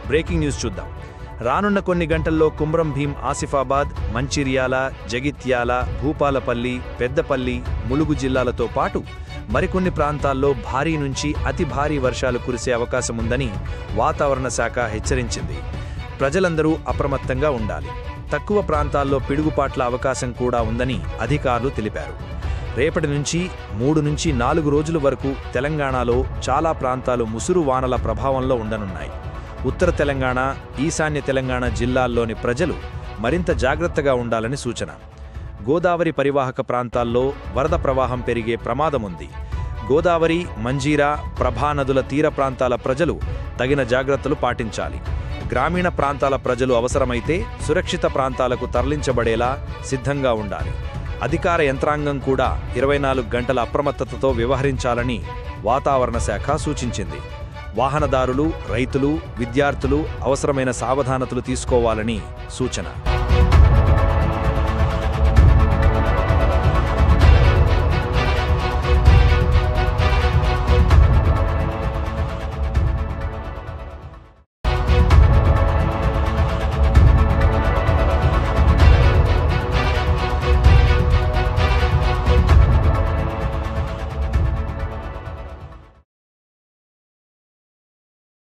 Breaking news చూద్దాం. రానున్న కొన్ని గంటల్లో కుమ్రం భీం ఆసిఫాబాద్, మంచిర్యాల, జగిత్యాల, భూపాలపల్లి, పెద్దపల్లి, ములుగు జిల్లాలతో పాటు మరికొన్ని ప్రాంతాల్లో భారీ నుంచి అతి భారీ వర్షాలు కురిసే అవకాశముందని వాతావరణ శాఖ హెచ్చరించింది. ప్రజలందరూ అప్రమత్తంగా ఉండాలి. తక్కువ ప్రాంతాల్లో పిడుగుపాట్ల అవకాశం కూడా ఉందని అధికారులు తెలిపారు. రేపటి నుంచి 3 నుంచి 4 రోజుల వరకు తెలంగాణలో చాలా ప్రాంతాలు ముసురు వానల ప్రభావంలో ఉండనున్నాయి. ఉత్తర తెలంగాణ, ఈశాన్య తెలంగాణ జిల్లాల్లోని ప్రజలు మరింత జాగ్రత్తగా ఉండాలని సూచన. గోదావరి పరివాహక ప్రాంతాల్లో వరద ప్రవాహం పెరిగే ప్రమాదముంది. గోదావరి, మంజీరా, ప్రభా నదుల తీర ప్రాంతాల ప్రజలు తగిన జాగ్రత్తలు పాటించాలి. గ్రామీణ ప్రాంతాల ప్రజలు అవసరమైతే సురక్షిత ప్రాంతాలకు తరలించబడేలా సిద్ధంగా ఉండాలి. అధికార యంత్రాంగం కూడా 24 గంటల అప్రమత్తతతో వ్యవహరించాలని వాతావరణ శాఖ సూచించింది. వాహనదారులు, రైతులు, విద్యార్థులు అవసరమైన సావధానతలు తీసుకోవాలని సూచన.